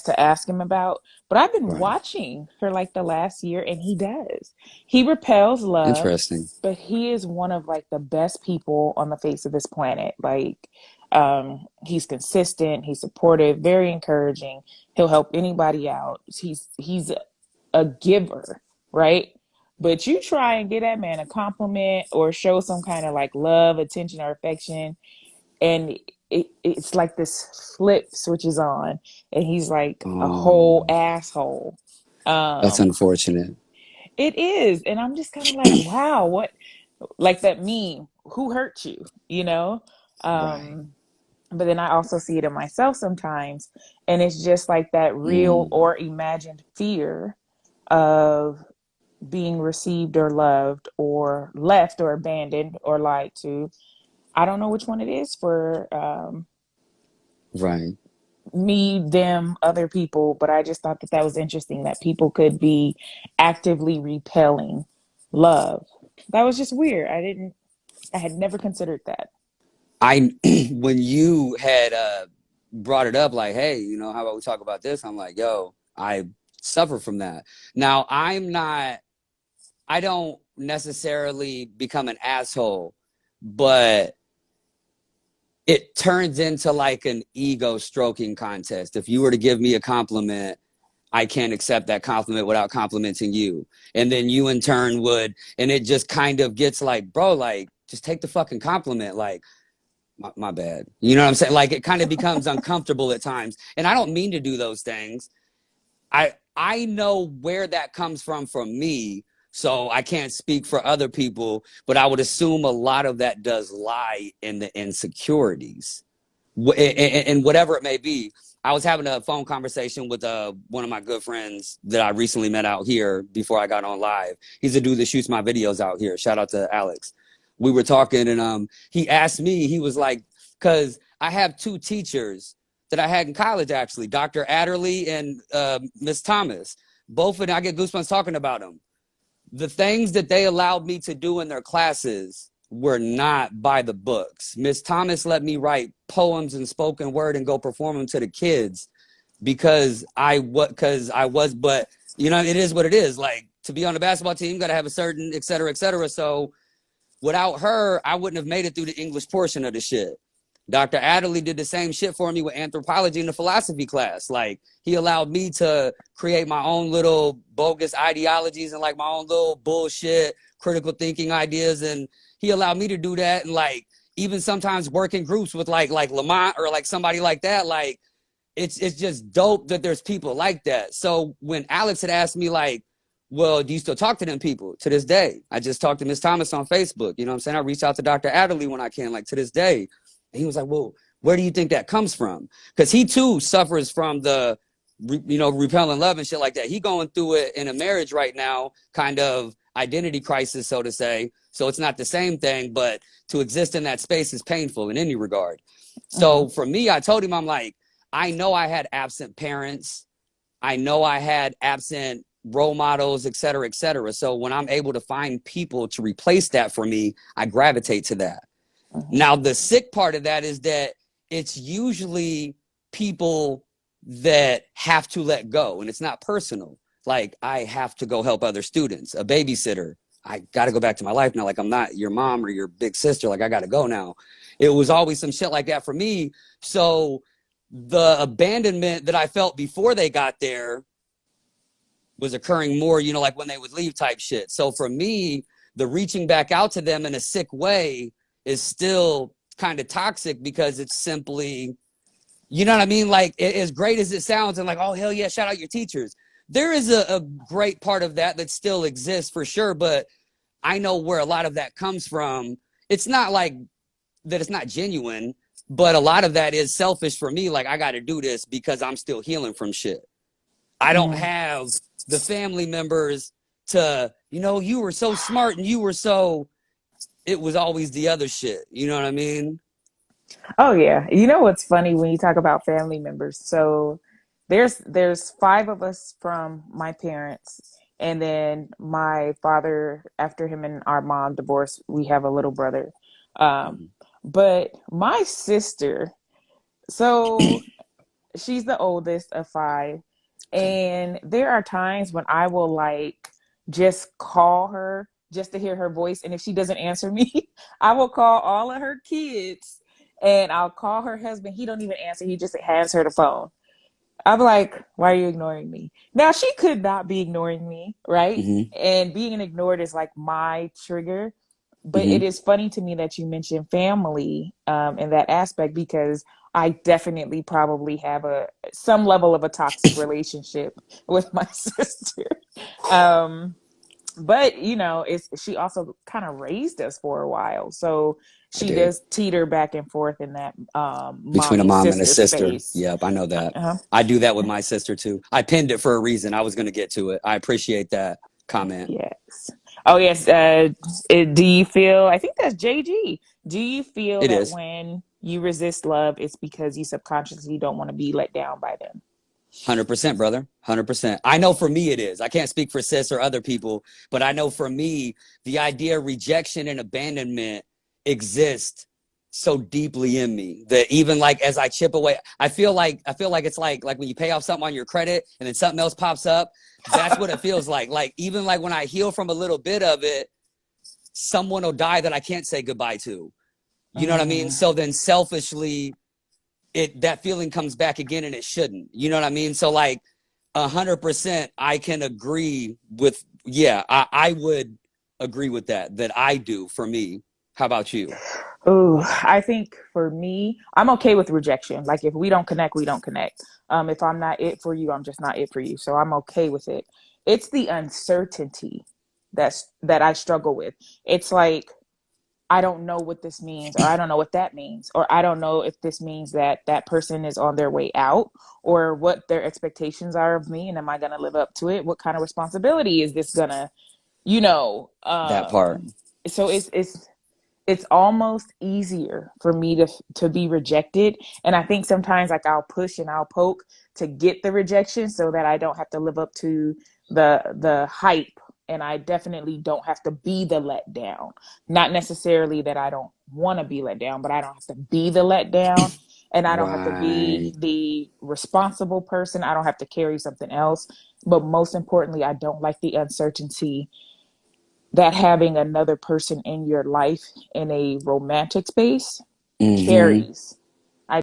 to ask him about. But I've been Right. watching for like the last year, and he does. He repels love, Interesting. but he is one of like the best people on the face of this planet. Like, he's consistent, he's supportive, very encouraging. He'll help anybody out. He's a giver, right? But you try and get that man a compliment or show some kind of like love, attention, or affection, and it's like this flip switches on, and he's like a whole Oh, asshole. that's Um, unfortunate. it is, and I'm just kind of like, wow, what? Like that meme, who hurt you? You know. Right. Um, but then I also see it in myself sometimes, and it's just like that real Mm, or imagined fear of being received or loved or left or abandoned or lied to. I don't know which one it is for right. me, them, other people, but I just thought that that was interesting that people could be actively repelling love. That was just weird. I had never considered that. I when you had brought it up, like, hey, how about we talk about this? I'm like, yo, I suffer from that. Now, I don't necessarily become an asshole, but it turns into like an ego stroking contest. If you were to give me a compliment, I can't accept that compliment without complimenting you. And then you in turn would, and it just kind of gets like, bro, like, just take the fucking compliment. Like, my bad. You know what I'm saying? Like, it kind of becomes uncomfortable at times. And I don't mean to do those things. I know where that comes from me, so I can't speak for other people, but I would assume a lot of that does lie in the insecurities, and whatever it may be. I was having a phone conversation with one of my good friends that I recently met out here before I got on live. He's a dude that shoots my videos out here. Shout out to Alex. We were talking, and he asked me. He was like, "Cause I have two teachers that I had in college, actually, Dr. Adderley and Miss Thomas. Both of them, I get goosebumps talking about them. The things that they allowed me to do in their classes were not by the books. Miss Thomas let me write poems and spoken word and go perform them to the kids because I was, but it is what it is. Like, to be on the basketball team, you got to have a certain, et cetera, et cetera. So without her, I wouldn't have made it through the English portion of the shit. Dr. Adderley did the same shit for me with anthropology in the philosophy class. Like, he allowed me to create my own little bogus ideologies and like my own little bullshit critical thinking ideas. And he allowed me to do that. And like, even sometimes work in groups with like Lamont or like somebody like that. Like, it's just dope that there's people like that. So when Alex had asked me like, well, do you still talk to them people? To this day, I just talked to Miss Thomas on Facebook. You know what I'm saying? I reach out to Dr. Adderley when I can, like, to this day. And he was like, well, where do you think that comes from? Because he too suffers from the, repelling love and shit like that. He going through it in a marriage right now, kind of identity crisis, so to say. So it's not the same thing, but to exist in that space is painful in any regard. Mm-hmm. So for me, I told him, I'm like, I know I had absent parents. I know I had absent role models, et cetera, et cetera. So when I'm able to find people to replace that for me, I gravitate to that. Mm-hmm. Now, the sick part of that is that it's usually people that have to let go, and it's not personal. Like, I have to go help other students, a babysitter. I got to go back to my life now. Like, I'm not your mom or your big sister. Like, I got to go now. It was always some shit like that for me. So the abandonment that I felt before they got there was occurring more, like when they would leave type shit. So for me, the reaching back out to them in a sick way is still kind of toxic because it's simply, you know what I mean? Like, as great as it sounds and like, oh, hell yeah, shout out your teachers. There is a great part of that still exists for sure. But I know where a lot of that comes from. It's not like that it's not genuine, but a lot of that is selfish for me. Like, I got to do this because I'm still healing from shit. I don't Mm. have the family members to, you were so smart and you were so, it was always the other shit. You know what I mean? Oh yeah. You know what's funny when you talk about family members? So there's five of us from my parents, and then my father, after him and our mom divorced, we have a little brother. Um, Mm-hmm. but my sister, so she's the oldest of five. Okay. And there are times when I will like just call her just to hear her voice. And if she doesn't answer me, I will call all of her kids and I'll call her husband. He don't even answer. He just hands her the phone. I'm like, why are you ignoring me? Now she could not be ignoring me, right? Hmm. And being ignored is like my trigger. But Hmm. it is funny to me that you mentioned family in that aspect because I definitely probably have a some level of a toxic relationship with my sister. Um, but you know, it's she also kind of raised us for a while, so I she did. does teeter back and forth in that Between a mommy mom and a sister sister. space. Yep, I know that. Uh-huh. I do that with my sister too. I pinned it for a reason. I was going to get to it. I appreciate that comment. Yes. Oh, yes. Do you feel, I think that's JG. Do you feel It that is. when you resist love, it's because you subconsciously don't want to be let down by them? 100%, brother. 100%. I know for me it is. I can't speak for sis or other people, but I know for me, the idea of rejection and abandonment exists so deeply in me that even like as I chip away, I feel like it's like when you pay off something on your credit and then something else pops up. That's what it feels like. Like even like when I heal from a little bit of it, someone will die that I can't say goodbye to. You know what I mean? Mm. So then selfishly, it that feeling comes back again and it shouldn't. You know what I mean? So like 100% I can agree with, yeah, I would agree with that I do for me. How about you? Oh, I think for me, I'm okay with rejection. Like if we don't connect, we don't connect. If I'm not it for you, I'm just not it for you. So I'm okay with it. It's the uncertainty that I struggle with. It's like I don't know what this means, or I don't know what that means, or I don't know if this means that that person is on their way out, or what their expectations are of me, and am I going to live up to it? What kind of responsibility is this gonna, you know? That part. So it's almost easier for me to be rejected, and I think sometimes like I'll push and I'll poke to get the rejection so that I don't have to live up to the hype, and I definitely don't have to be the letdown. Not necessarily that I don't want to be let down, but I don't have to be the letdown, and I don't have to be Right. the responsible person. I don't have to carry something else, but most importantly, I don't like the uncertainty that having another person in your life in a romantic space Mm-hmm. carries.